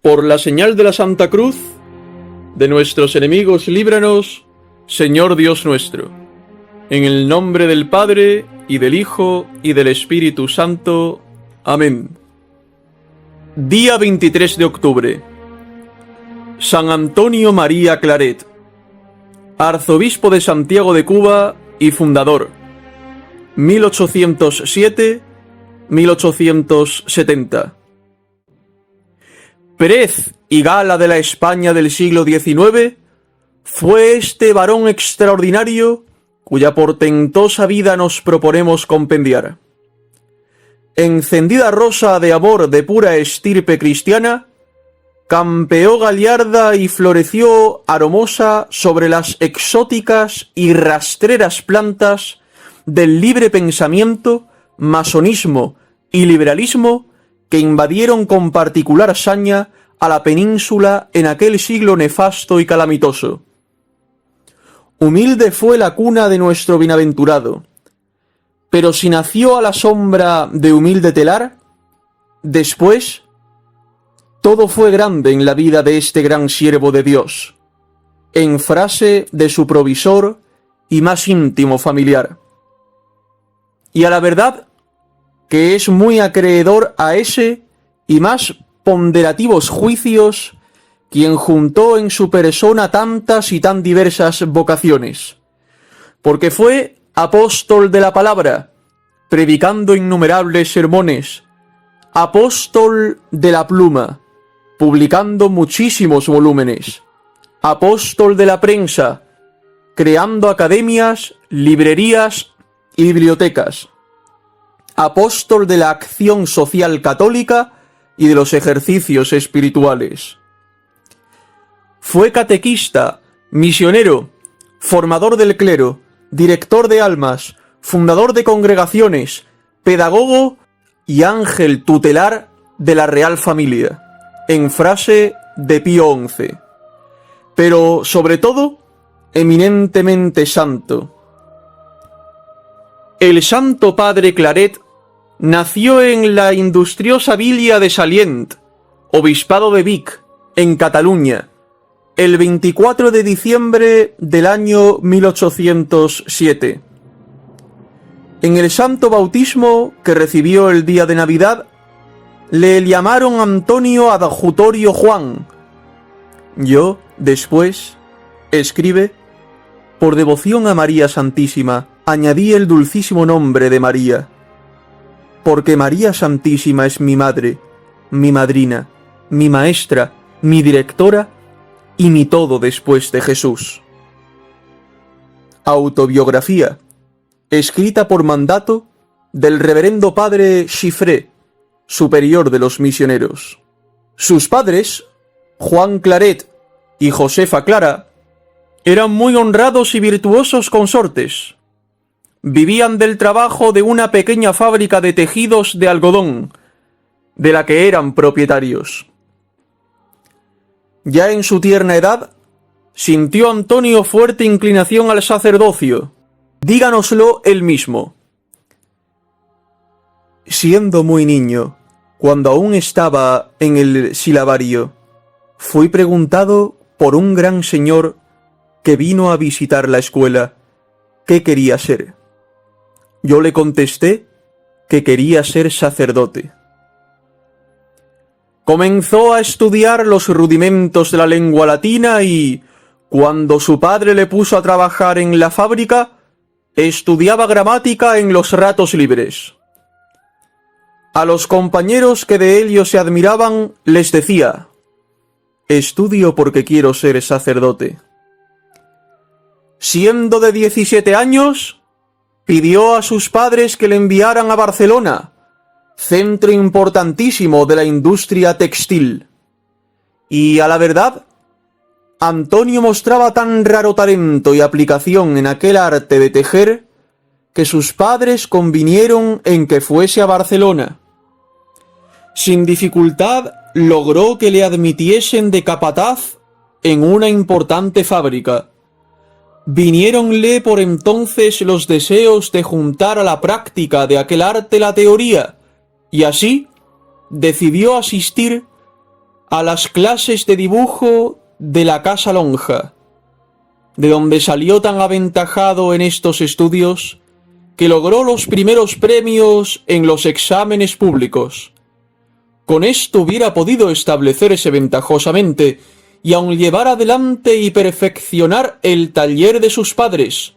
Por la señal de la Santa Cruz, de nuestros enemigos líbranos, Señor Dios nuestro. En el nombre del Padre, y del Hijo, y del Espíritu Santo. Amén. Día 23 de octubre. San Antonio María Claret, arzobispo de Santiago de Cuba y fundador, 1807-1870. Pérez y gala de la España del siglo XIX, fue este varón extraordinario cuya portentosa vida nos proponemos compendiar. Encendida rosa de amor de pura estirpe cristiana, campeó gallarda y floreció aromosa sobre las exóticas y rastreras plantas del libre pensamiento, masonismo y liberalismo que invadieron con particular saña a la península en aquel siglo nefasto y calamitoso. Humilde fue la cuna de nuestro bienaventurado, pero si nació a la sombra de humilde telar, después todo fue grande en la vida de este gran siervo de Dios, en frase de su provisor y más íntimo familiar. Y a la verdad que es muy acreedor a ese y más ponderativos juicios quien juntó en su persona tantas y tan diversas vocaciones, porque fue apóstol de la palabra, predicando innumerables sermones, apóstol de la pluma, publicando muchísimos volúmenes, apóstol de la prensa, creando academias, librerías y bibliotecas, apóstol de la acción social católica y de los ejercicios espirituales. Fue catequista, misionero, formador del clero, director de almas, fundador de congregaciones, pedagogo y ángel tutelar de la Real Familia, en frase de Pío XI. Pero, sobre todo, eminentemente santo. El Santo Padre Claret nació en la industriosa villa de Sallent, obispado de Vic, en Cataluña, el 24 de diciembre del año 1807. En el santo bautismo que recibió el día de Navidad, le llamaron Antonio Adjutorio Juan. Yo, después, escribe, por devoción a María Santísima, añadí el dulcísimo nombre de María, porque María Santísima es mi madre, mi madrina, mi maestra, mi directora y mi todo después de Jesús. Autobiografía, escrita por mandato del reverendo padre Chiffré, superior de los misioneros. Sus padres, Juan Claret y Josefa Clara, eran muy honrados y virtuosos consortes. Vivían del trabajo de una pequeña fábrica de tejidos de algodón, de la que eran propietarios. Ya en su tierna edad, sintió Antonio fuerte inclinación al sacerdocio. Díganoslo él mismo. Siendo muy niño, cuando aún estaba en el silabario, fui preguntado por un gran señor que vino a visitar la escuela qué quería ser. Yo le contesté que quería ser sacerdote. Comenzó a estudiar los rudimentos de la lengua latina y, cuando su padre le puso a trabajar en la fábrica, estudiaba gramática en los ratos libres. A los compañeros que de ello se admiraban les decía: estudio porque quiero ser sacerdote. Siendo de 17 años, pidió a sus padres que le enviaran a Barcelona, centro importantísimo de la industria textil. Y a la verdad, Antonio mostraba tan raro talento y aplicación en aquel arte de tejer que sus padres convinieron en que fuese a Barcelona. Sin dificultad logró que le admitiesen de capataz en una importante fábrica. Viniéronle por entonces los deseos de juntar a la práctica de aquel arte la teoría, y así decidió asistir a las clases de dibujo de la Casa Lonja, de donde salió tan aventajado en estos estudios que logró los primeros premios en los exámenes públicos. Con esto hubiera podido establecerse ventajosamente y aun llevar adelante y perfeccionar el taller de sus padres,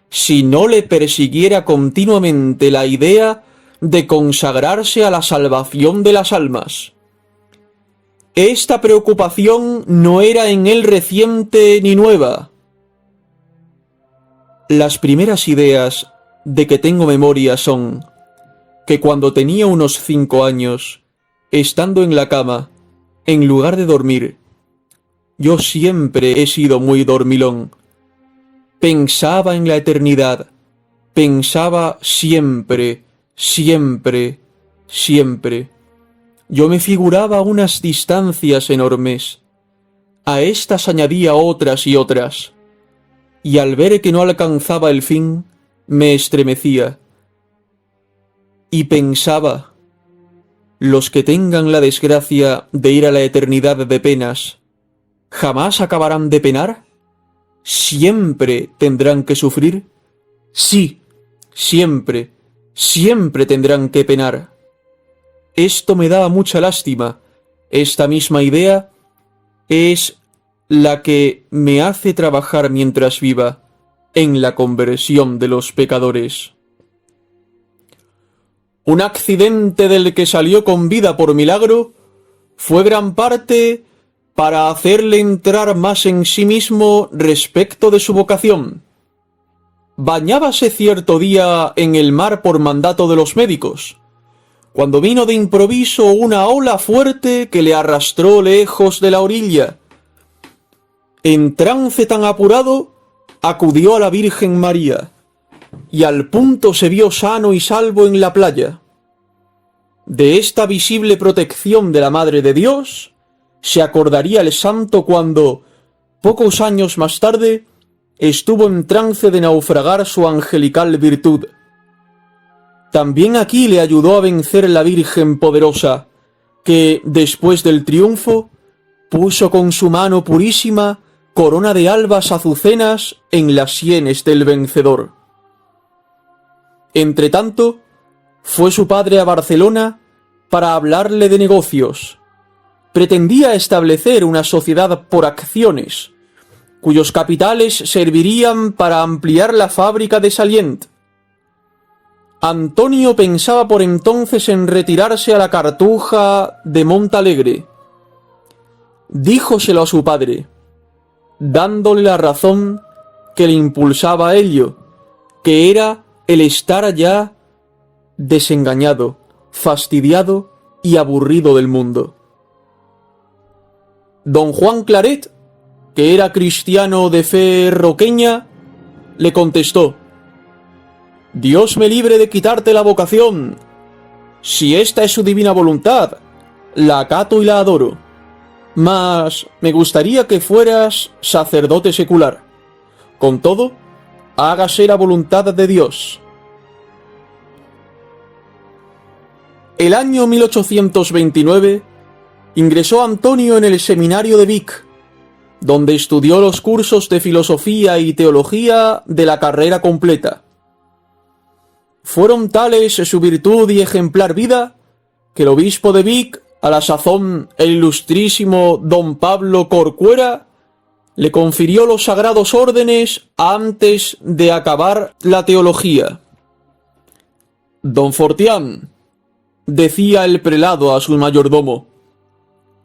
si no le persiguiera continuamente la idea de consagrarse a la salvación de las almas. Esta preocupación no era en él reciente ni nueva. Las primeras ideas de que tengo memoria son que cuando tenía unos 5 años, estando en la cama, en lugar de dormir, yo siempre he sido muy dormilón, pensaba en la eternidad, pensaba siempre, siempre, siempre. Yo me figuraba unas distancias enormes. A estas añadía otras y otras. Y al ver que no alcanzaba el fin, me estremecía. Y pensaba, los que tengan la desgracia de ir a la eternidad de penas, ¿jamás acabarán de penar? ¿Siempre tendrán que sufrir? Sí, siempre, siempre tendrán que penar. Esto me daba mucha lástima. Esta misma idea es la que me hace trabajar mientras viva en la conversión de los pecadores. Un accidente del que salió con vida por milagro fue gran parte para hacerle entrar más en sí mismo respecto de su vocación. Bañábase cierto día en el mar por mandato de los médicos, cuando vino de improviso una ola fuerte que le arrastró lejos de la orilla. En trance tan apurado, acudió a la Virgen María, y al punto se vio sano y salvo en la playa. De esta visible protección de la Madre de Dios se acordaría el santo cuando, pocos años más tarde, estuvo en trance de naufragar su angelical virtud. También aquí le ayudó a vencer la Virgen poderosa, que, después del triunfo, puso con su mano purísima corona de albas azucenas en las sienes del vencedor. Entretanto, fue su padre a Barcelona para hablarle de negocios. Pretendía establecer una sociedad por acciones, cuyos capitales servirían para ampliar la fábrica de Sallent. Antonio pensaba por entonces en retirarse a la Cartuja de Montalegre. Díjoselo a su padre, dándole la razón que le impulsaba a ello, que era el estar ya desengañado, fastidiado y aburrido del mundo. Don Juan Claret, que era cristiano de fe roqueña, le contestó: Dios me libre de quitarte la vocación. Si esta es su divina voluntad, la acato y la adoro. Mas me gustaría que fueras sacerdote secular. Con todo, hágase la voluntad de Dios. El año 1829 ingresó Antonio en el seminario de Vic, donde estudió los cursos de filosofía y teología de la carrera completa. Fueron tales su virtud y ejemplar vida que el obispo de Vic, a la sazón el ilustrísimo don Pablo Corcuera, le confirió los sagrados órdenes antes de acabar la teología. Don Fortián, decía el prelado a su mayordomo,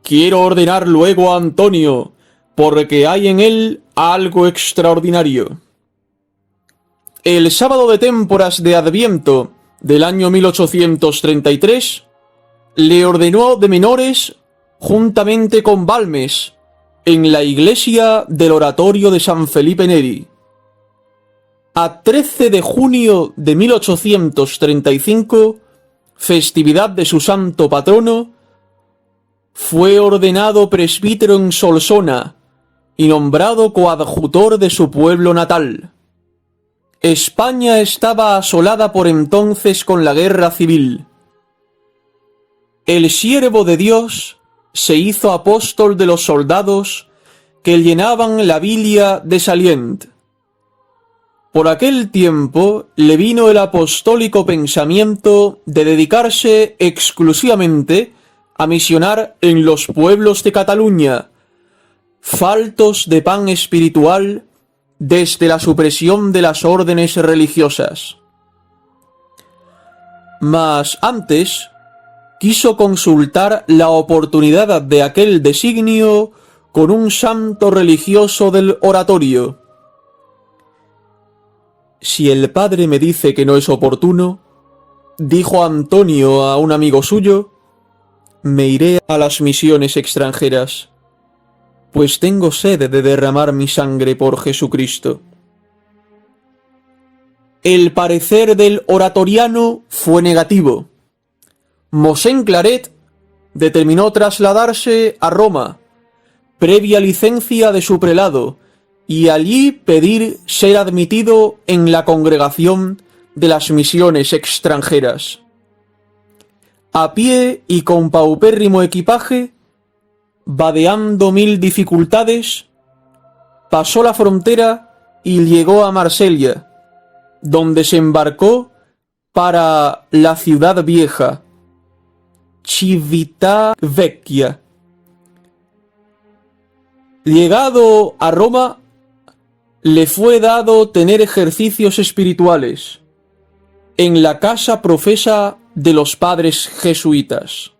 quiero ordenar luego a Antonio, porque hay en él algo extraordinario. El sábado de témporas de Adviento del año 1833 le ordenó de menores juntamente con Balmes en la iglesia del oratorio de San Felipe Neri. A 13 de junio de 1835, festividad de su santo patrono, fue ordenado presbítero en Solsona y nombrado coadjutor de su pueblo natal. España estaba asolada por entonces con la guerra civil. El siervo de Dios se hizo apóstol de los soldados que llenaban la villa de Salient. Por aquel tiempo le vino el apostólico pensamiento de dedicarse exclusivamente a misionar en los pueblos de Cataluña, faltos de pan espiritual desde la supresión de las órdenes religiosas. Mas antes quiso consultar la oportunidad de aquel designio con un santo religioso del oratorio. Si el padre me dice que no es oportuno, dijo Antonio a un amigo suyo, me iré a las misiones extranjeras, pues tengo sed de derramar mi sangre por Jesucristo. El parecer del oratoriano fue negativo. Mosén Claret determinó trasladarse a Roma, previa licencia de su prelado, y allí pedir ser admitido en la congregación de las misiones extranjeras. A pie y con paupérrimo equipaje, vadeando mil dificultades, pasó la frontera y llegó a Marsella, donde se embarcó para la ciudad vieja, Civitavecchia. Llegado a Roma, le fue dado tener ejercicios espirituales en la casa profesa de los padres jesuitas.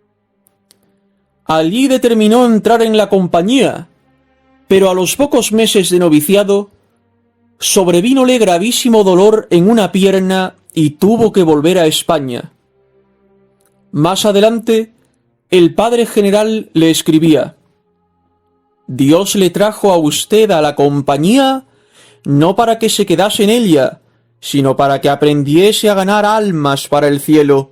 Allí determinó entrar en la compañía, pero a los pocos meses de noviciado sobrevínole gravísimo dolor en una pierna y tuvo que volver a España. Más adelante, el padre general le escribía: Dios le trajo a usted a la compañía no para que se quedase en ella, sino para que aprendiese a ganar almas para el cielo.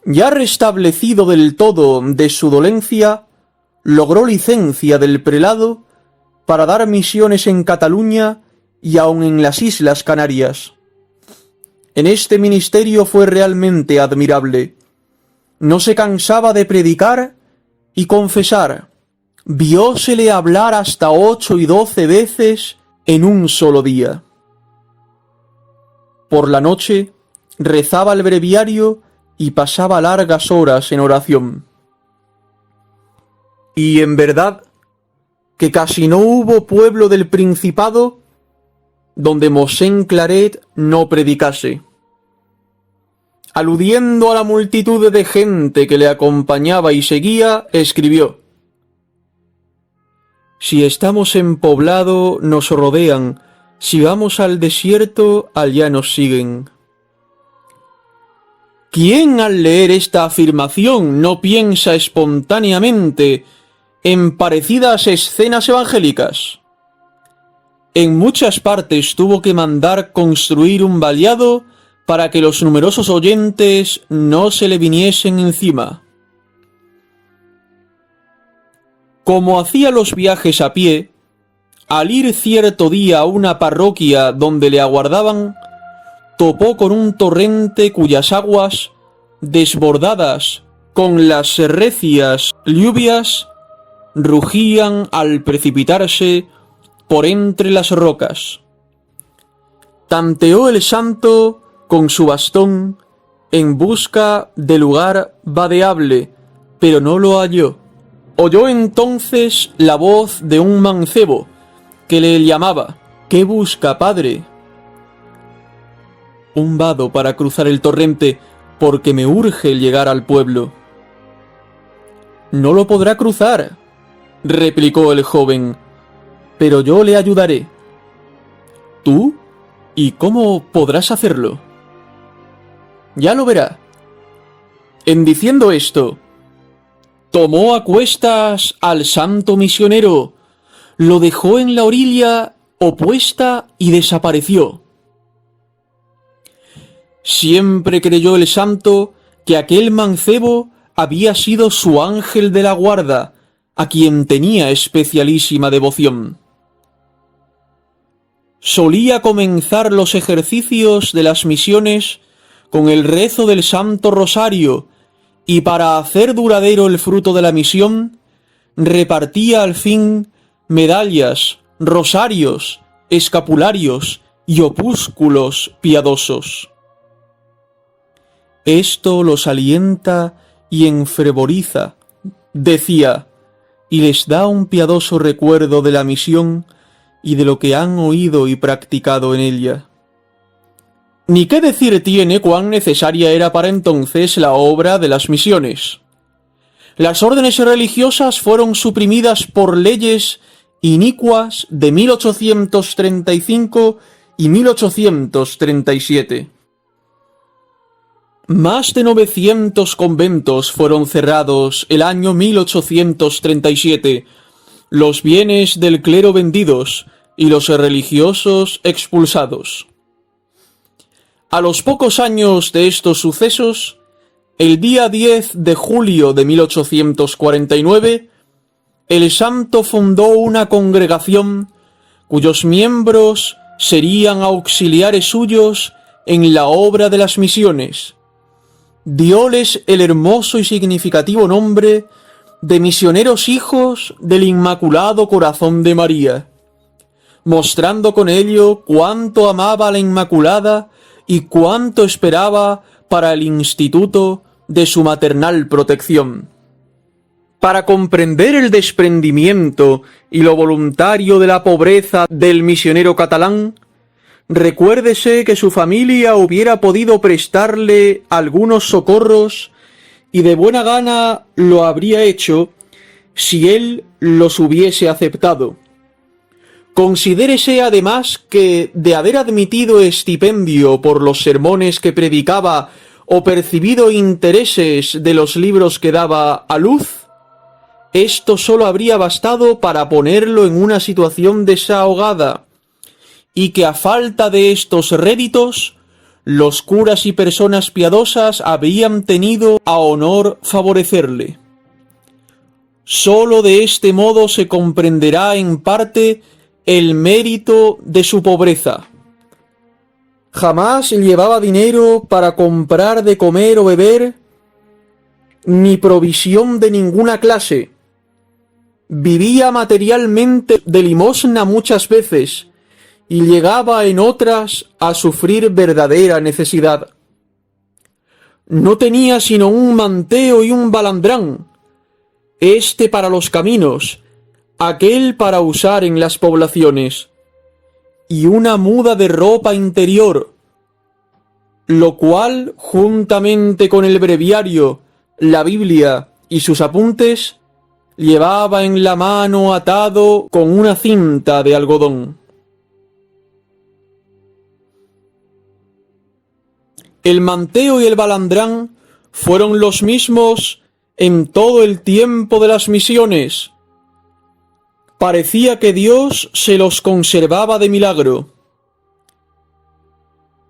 Ya restablecido del todo de su dolencia, logró licencia del prelado para dar misiones en Cataluña y aun en las Islas Canarias. En este ministerio fue realmente admirable. No se cansaba de predicar y confesar. Viósele hablar hasta 8 y 12 veces en un solo día. Por la noche rezaba el breviario y pasaba largas horas en oración. Y en verdad que casi no hubo pueblo del Principado donde Mosén Claret no predicase. Aludiendo a la multitud de gente que le acompañaba y seguía, escribió: Si estamos en poblado, nos rodean; si vamos al desierto, allá nos siguen. ¿Quién al leer esta afirmación no piensa espontáneamente en parecidas escenas evangélicas? En muchas partes tuvo que mandar construir un vallado para que los numerosos oyentes no se le viniesen encima. Como hacía los viajes a pie, al ir cierto día a una parroquia donde le aguardaban, topó con un torrente cuyas aguas, desbordadas con las recias lluvias, rugían al precipitarse por entre las rocas. Tanteó el santo con su bastón en busca de lugar vadeable, pero no lo halló. Oyó entonces la voz de un mancebo que le llamaba: ¿Qué busca, padre? Un vado para cruzar el torrente, porque me urge llegar al pueblo. No lo podrá cruzar, replicó el joven, pero yo le ayudaré. ¿Tú? ¿Y cómo podrás hacerlo? Ya lo verá. En diciendo esto, tomó a cuestas al santo misionero, lo dejó en la orilla opuesta y desapareció. Siempre creyó el santo que aquel mancebo había sido su ángel de la guarda, a quien tenía especialísima devoción. Solía comenzar los ejercicios de las misiones con el rezo del Santo Rosario y para hacer duradero el fruto de la misión, repartía al fin medallas, rosarios, escapularios y opúsculos piadosos. Esto los alienta y enfervoriza, decía, y les da un piadoso recuerdo de la misión y de lo que han oído y practicado en ella. Ni qué decir tiene cuán necesaria era para entonces la obra de las misiones. Las órdenes religiosas fueron suprimidas por leyes inicuas de 1835 y 1837. Más de 900 conventos fueron cerrados el año 1837, los bienes del clero vendidos y los religiosos expulsados. A los pocos años de estos sucesos, el día 10 de julio de 1849, el santo fundó una congregación cuyos miembros serían auxiliares suyos en la obra de las misiones. Dióles el hermoso y significativo nombre de misioneros hijos del Inmaculado Corazón de María, mostrando con ello cuánto amaba a la Inmaculada y cuánto esperaba para el instituto de su maternal protección. Para comprender el desprendimiento y lo voluntario de la pobreza del misionero catalán, recuérdese que su familia hubiera podido prestarle algunos socorros y de buena gana lo habría hecho si él los hubiese aceptado. Considérese además que de haber admitido estipendio por los sermones que predicaba o percibido intereses de los libros que daba a luz, esto solo habría bastado para ponerlo en una situación desahogada, y que a falta de estos réditos, los curas y personas piadosas habrían tenido a honor favorecerle. Sólo de este modo se comprenderá en parte el mérito de su pobreza. Jamás llevaba dinero para comprar de comer o beber, ni provisión de ninguna clase. Vivía materialmente de limosna muchas veces, y llegaba en otras a sufrir verdadera necesidad. No tenía sino un manteo y un balandrán, este para los caminos, aquel para usar en las poblaciones, y una muda de ropa interior, lo cual, juntamente con el breviario, la Biblia y sus apuntes, llevaba en la mano atado con una cinta de algodón. El manteo y el balandrán fueron los mismos en todo el tiempo de las misiones. Parecía que Dios se los conservaba de milagro.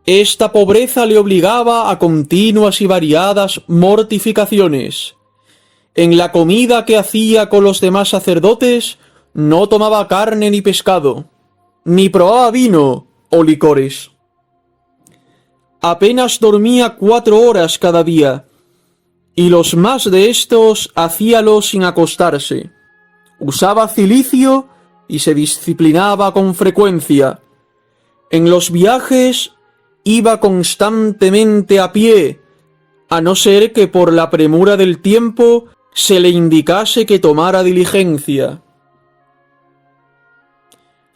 Esta pobreza le obligaba a continuas y variadas mortificaciones. En la comida que hacía con los demás sacerdotes no tomaba carne ni pescado, ni probaba vino o licores. Apenas dormía 4 horas cada día, y los más de estos hacíalo sin acostarse. Usaba cilicio y se disciplinaba con frecuencia. En los viajes iba constantemente a pie, a no ser que por la premura del tiempo se le indicase que tomara diligencia.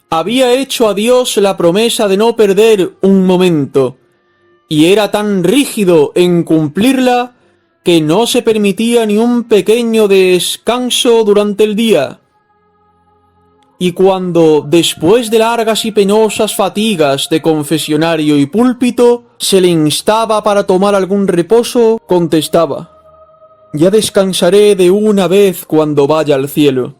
Había hecho a Dios la promesa de no perder un momento, y era tan rígido en cumplirla que no se permitía ni un pequeño descanso durante el día. Y cuando, después de largas y penosas fatigas de confesionario y púlpito, se le instaba para tomar algún reposo, contestaba: «Ya descansaré de una vez cuando vaya al cielo».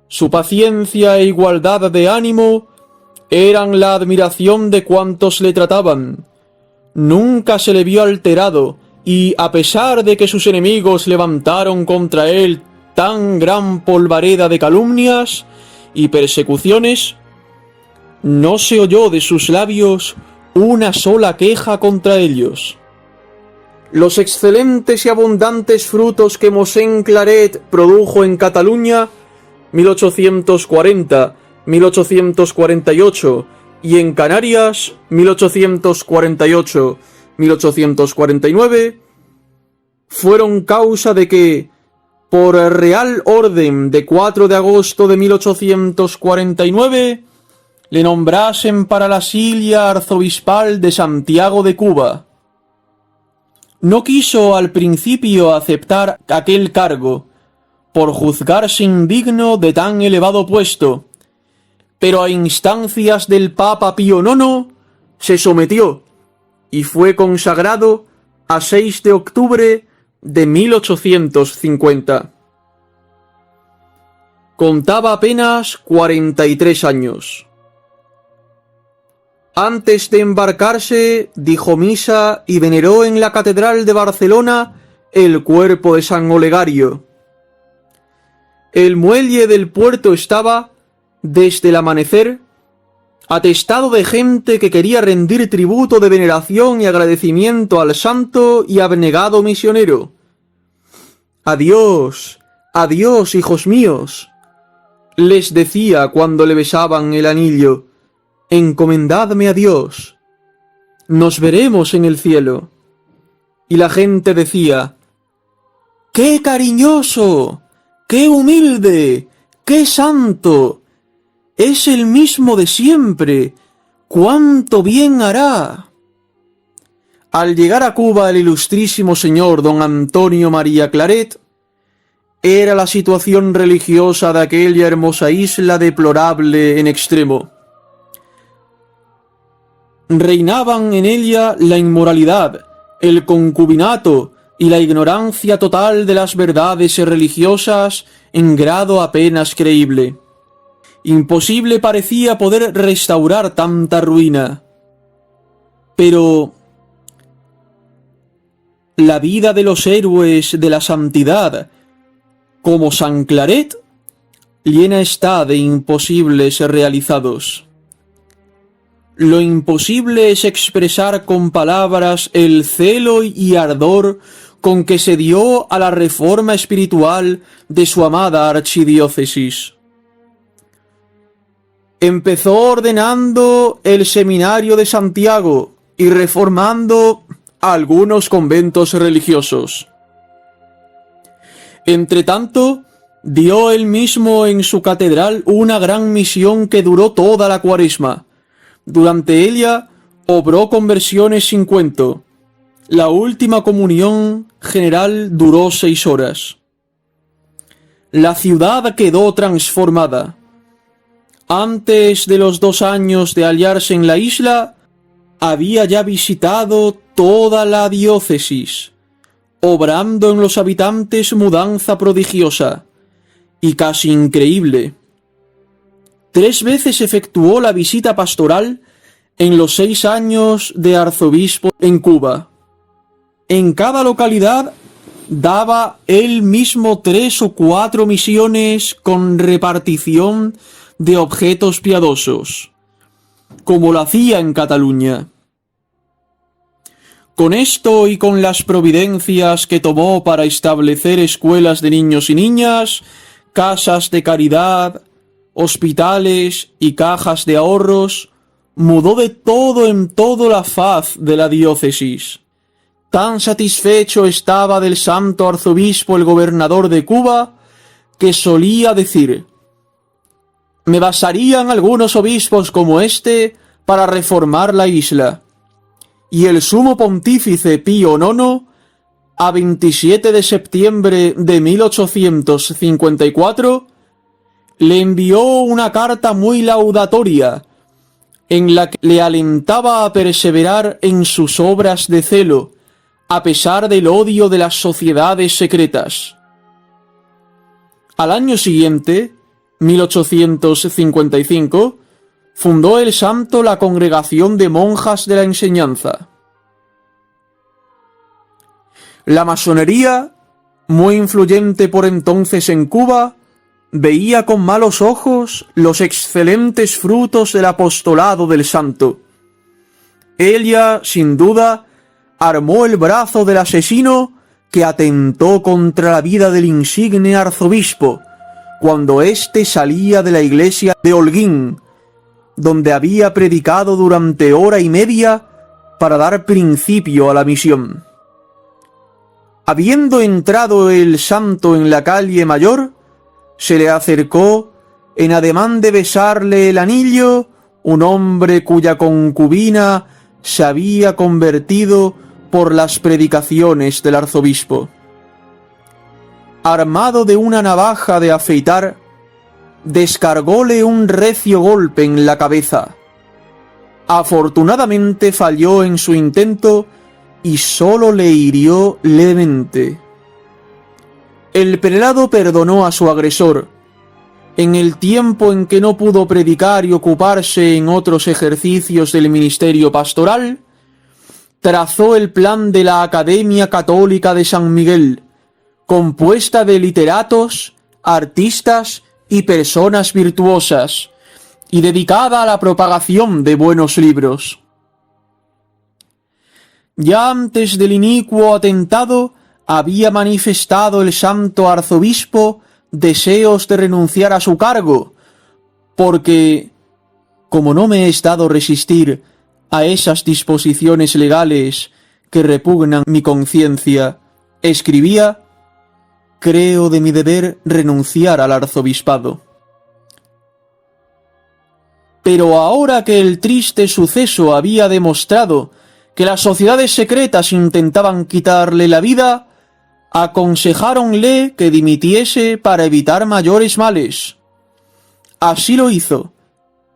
Su paciencia e igualdad de ánimo eran la admiración de cuantos le trataban. Nunca se le vio alterado, y a pesar de que sus enemigos levantaron contra él tan gran polvareda de calumnias y persecuciones, no se oyó de sus labios una sola queja contra ellos. los excelentes y abundantes frutos que Mosén Claret produjo en Cataluña 1840, 1848 y en Canarias 1848, 1849 fueron causa de que, por Real Orden de 4 de agosto de 1849, le nombrasen para la silla arzobispal de Santiago de Cuba. No quiso al principio aceptar aquel cargo, por juzgarse indigno de tan elevado puesto, pero a instancias del Papa Pío IX se sometió y fue consagrado a 6 de octubre de 1850. Contaba apenas 43 años. Antes de embarcarse, dijo misa y veneró en la Catedral de Barcelona el cuerpo de San Olegario. El muelle del puerto estaba, desde el amanecer, atestado de gente que quería rendir tributo de veneración y agradecimiento al santo y abnegado misionero. «Adiós, adiós, hijos míos», les decía cuando le besaban el anillo. «Encomendadme a Dios. Nos veremos en el cielo». Y la gente decía: «¡Qué cariñoso! ¡Qué humilde! ¡Qué santo! Es el mismo de siempre. ¡Cuánto bien hará!». Al llegar a Cuba el ilustrísimo señor don Antonio María Claret, era la situación religiosa de aquella hermosa isla deplorable en extremo. Reinaban en ella la inmoralidad, el concubinato y la ignorancia total de las verdades religiosas en grado apenas creíble. Imposible parecía poder restaurar tanta ruina. Pero la vida de los héroes de la santidad, como San Claret, llena está de imposibles realizados. Lo imposible es expresar con palabras el celo y ardor con que se dio a la reforma espiritual de su amada archidiócesis. Empezó ordenando el seminario de Santiago y reformando algunos conventos religiosos. Entretanto, dio él mismo en su catedral una gran misión que duró toda la Cuaresma. Durante ella obró conversiones sin cuento. La última comunión general duró 6 horas. La ciudad quedó transformada. Antes de los 2 años de hallarse en la isla, había ya visitado toda la diócesis, obrando en los habitantes mudanza prodigiosa y casi increíble. 3 veces efectuó la visita pastoral en los 6 años de arzobispo en Cuba. En cada localidad daba él mismo 3 o 4 misiones con repartición de objetos piadosos, como lo hacía en Cataluña. Con esto y con las providencias que tomó para establecer escuelas de niños y niñas, casas de caridad, hospitales y cajas de ahorros, mudó de todo en todo la faz de la diócesis. Tan satisfecho estaba del santo arzobispo el gobernador de Cuba, que solía decir: «Me bastarían algunos obispos como este para reformar la isla». Y el sumo pontífice Pío IX, a 27 de septiembre de 1854, le envió una carta muy laudatoria, en la que le alentaba a perseverar en sus obras de celo, a pesar del odio de las sociedades secretas. Al año siguiente, 1855, fundó el santo la Congregación de Monjas de la Enseñanza. La masonería, muy influyente por entonces en Cuba, veía con malos ojos los excelentes frutos del apostolado del santo. Ella, sin duda, armó el brazo del asesino que atentó contra la vida del insigne arzobispo cuando éste salía de la iglesia de Holguín, donde había predicado durante hora y media para dar principio a la misión. Habiendo entrado el santo en la calle Mayor, se le acercó, en ademán de besarle el anillo, un hombre cuya concubina se había convertido por las predicaciones del arzobispo. Armado de una navaja de afeitar, descargóle un recio golpe en la cabeza. Afortunadamente falló en su intento y solo le hirió levemente. El prelado perdonó a su agresor. En el tiempo en que no pudo predicar y ocuparse en otros ejercicios del ministerio pastoral, trazó el plan de la Academia Católica de San Miguel, compuesta de literatos, artistas y personas virtuosas, y dedicada a la propagación de buenos libros. Ya antes del inicuo atentado, había manifestado el santo arzobispo deseos de renunciar a su cargo, porque, como no me es dado resistir a esas disposiciones legales que repugnan mi conciencia, escribía: creo de mi deber renunciar al arzobispado. Pero ahora que el triste suceso había demostrado que las sociedades secretas intentaban quitarle la vida, aconsejáronle que dimitiese para evitar mayores males. Así lo hizo,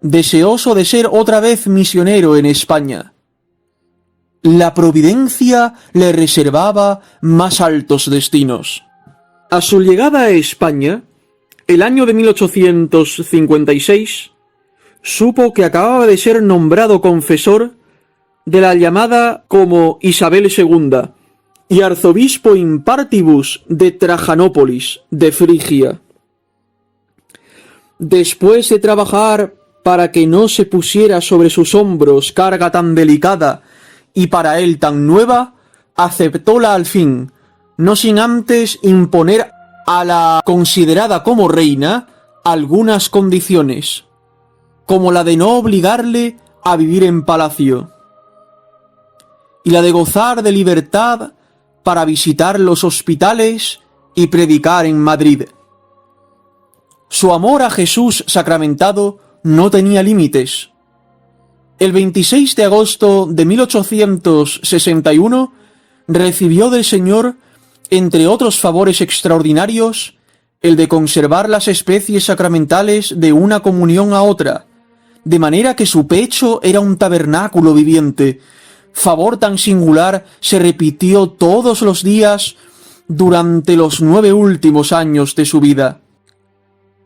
deseoso de ser otra vez misionero en España. La providencia le reservaba más altos destinos. A su llegada a España, el año de 1856, supo que acababa de ser nombrado confesor de la llamada como Isabel II y arzobispo in partibus de Trajanópolis, de Frigia. Después de trabajar para que no se pusiera sobre sus hombros carga tan delicada y para él tan nueva, aceptóla al fin, no sin antes imponer a la considerada como reina algunas condiciones, como la de no obligarle a vivir en palacio, y la de gozar de libertad para visitar los hospitales y predicar en Madrid. Su amor a Jesús sacramentado no tenía límites. El 26 de agosto de 1861 recibió del Señor, entre otros favores extraordinarios, el de conservar las especies sacramentales de una comunión a otra, de manera que su pecho era un tabernáculo viviente. Favor tan singular se repitió todos los días durante los 9 últimos años de su vida.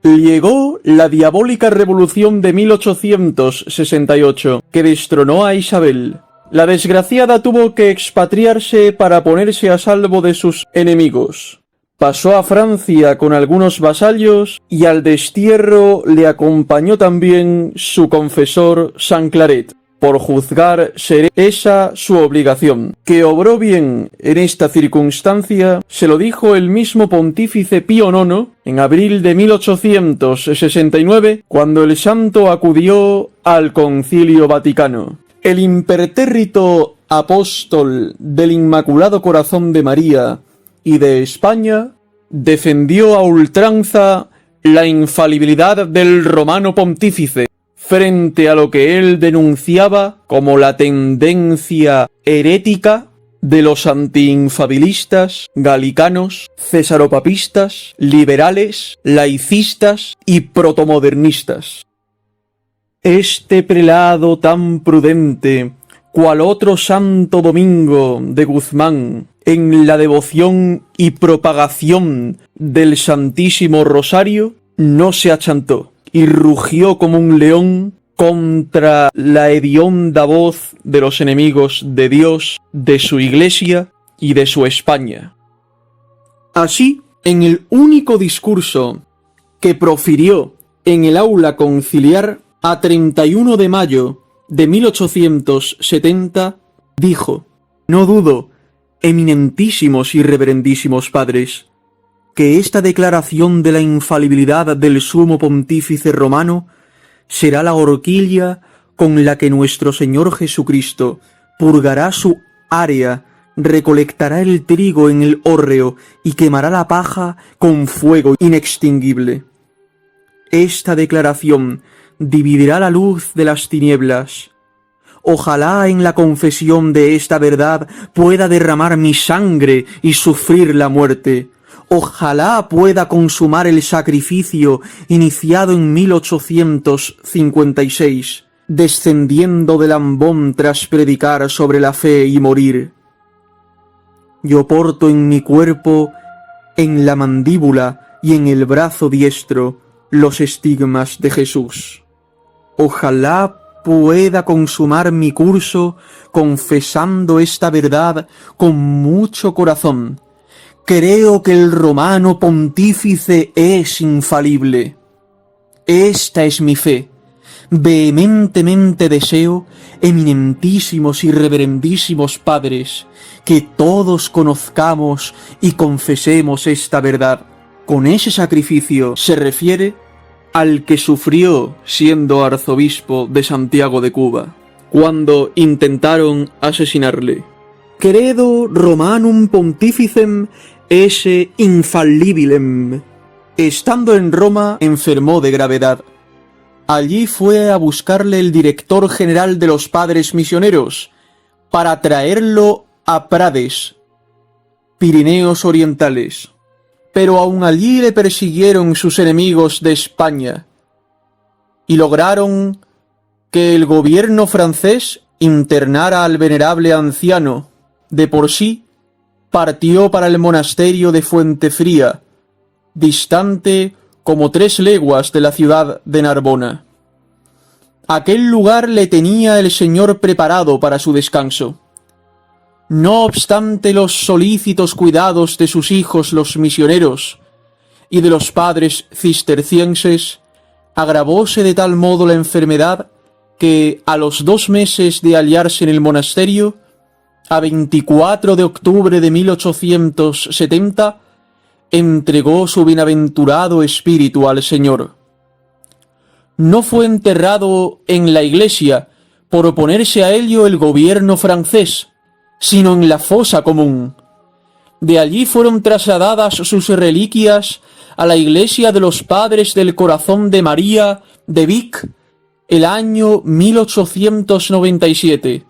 Llegó la diabólica revolución de 1868, que destronó a Isabel. La desgraciada tuvo que expatriarse para ponerse a salvo de sus enemigos. Pasó a Francia con algunos vasallos y al destierro le acompañó también su confesor San Claret. Por juzgar ser esa su obligación. Que obró bien en esta circunstancia, se lo dijo el mismo pontífice Pío IX en abril de 1869, cuando el santo acudió al Concilio Vaticano. El impertérrito apóstol del Inmaculado Corazón de María y de España defendió a ultranza la infalibilidad del romano pontífice, frente a lo que él denunciaba como la tendencia herética de los antiinfabilistas, galicanos, cesaropapistas, liberales, laicistas y protomodernistas. Este prelado tan prudente, cual otro Santo Domingo de Guzmán, en la devoción y propagación del Santísimo Rosario, no se achantó y rugió como un león contra la hedionda voz de los enemigos de Dios, de su Iglesia y de su España. Así, en el único discurso que profirió en el aula conciliar a 31 de mayo de 1870, dijo: No dudo, eminentísimos y reverendísimos padres, que esta declaración de la infalibilidad del sumo pontífice romano será la horquilla con la que nuestro Señor Jesucristo purgará su área, recolectará el trigo en el hórreo y quemará la paja con fuego inextinguible. Esta declaración dividirá la luz de las tinieblas. Ojalá en la confesión de esta verdad pueda derramar mi sangre y sufrir la muerte. Ojalá pueda consumar el sacrificio iniciado en 1856, descendiendo del ambón tras predicar sobre la fe y morir. Yo porto en mi cuerpo, en la mandíbula y en el brazo diestro, los estigmas de Jesús. Ojalá pueda consumar mi curso confesando esta verdad con mucho corazón. Creo que el romano pontífice es infalible. Esta es mi fe. Vehementemente deseo, eminentísimos y reverendísimos padres, que todos conozcamos y confesemos esta verdad. Con ese sacrificio se refiere al que sufrió siendo arzobispo de Santiago de Cuba, cuando intentaron asesinarle. Credo Romanum Pontificem esse infallibilem. Estando en Roma, enfermó de gravedad. Allí fue a buscarle el director general de los padres misioneros, para traerlo a Prades, Pirineos Orientales. Pero aun allí le persiguieron sus enemigos de España, y lograron que el gobierno francés internara al venerable anciano. De por sí, partió para el monasterio de Fuentefría, distante como 3 leguas de la ciudad de Narbona. Aquel lugar le tenía el Señor preparado para su descanso. No obstante los solícitos cuidados de sus hijos los misioneros y de los padres cistercienses, agravóse de tal modo la enfermedad que a los 2 meses de hallarse en el monasterio, a 24 de octubre de 1870, entregó su bienaventurado espíritu al Señor. No fue enterrado en la iglesia por oponerse a ello el gobierno francés, sino en la fosa común. De allí fueron trasladadas sus reliquias a la iglesia de los Padres del Corazón de María de Vic el año 1897.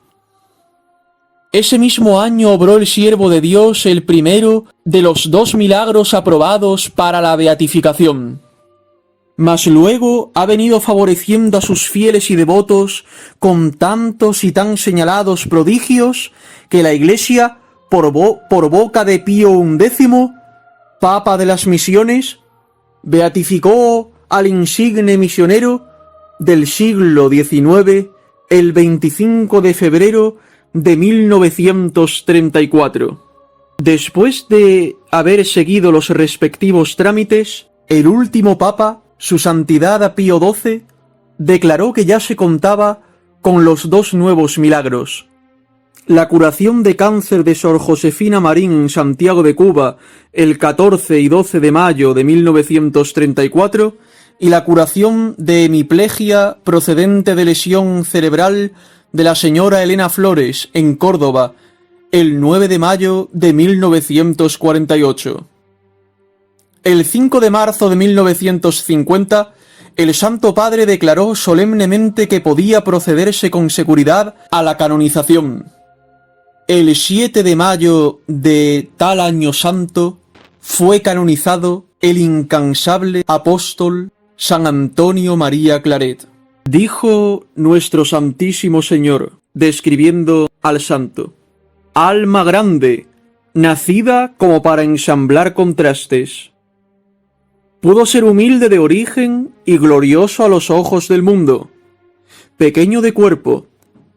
Ese mismo año obró el siervo de Dios el primero de los 2 milagros aprobados para la beatificación. Mas luego ha venido favoreciendo a sus fieles y devotos con tantos y tan señalados prodigios que la Iglesia, por boca de Pío XI, Papa de las Misiones, beatificó al insigne misionero del siglo XIX el 25 de febrero de 1934. Después de haber seguido los respectivos trámites, el último Papa, su Santidad Pío XII, declaró que ya se contaba con los 2 nuevos milagros: la curación de cáncer de Sor Josefina Marín en Santiago de Cuba el 14 y 12 de mayo de 1934 y la curación de hemiplegia procedente de lesión cerebral de la señora Elena Flores en Córdoba el 9 de mayo de 1948. El 5 de marzo de 1950, el Santo Padre declaró solemnemente que podía procederse con seguridad a la canonización. El 7 de mayo de tal año santo fue canonizado el incansable apóstol San Antonio María Claret. Dijo nuestro Santísimo Señor, describiendo al santo: alma grande, nacida como para ensamblar contrastes. Pudo ser humilde de origen y glorioso a los ojos del mundo, pequeño de cuerpo,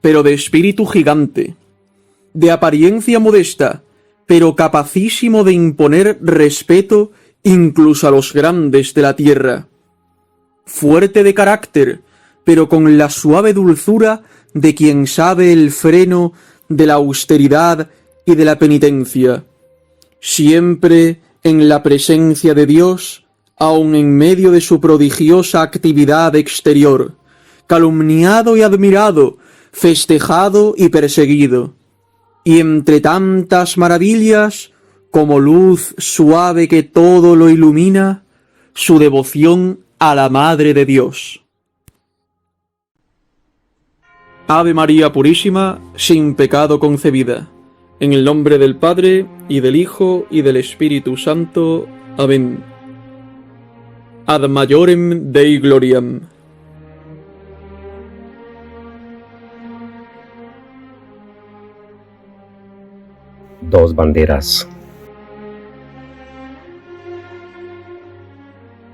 pero de espíritu gigante, de apariencia modesta, pero capacísimo de imponer respeto incluso a los grandes de la tierra, fuerte de carácter, pero con la suave dulzura de quien sabe el freno de la austeridad y de la penitencia, siempre en la presencia de Dios, aun en medio de su prodigiosa actividad exterior, calumniado y admirado, festejado y perseguido, y entre tantas maravillas, como luz suave que todo lo ilumina, su devoción a la Madre de Dios. Ave María Purísima, sin pecado concebida. En el nombre del Padre, y del Hijo, y del Espíritu Santo. Amén. Ad maiorem Dei gloriam. Dos banderas.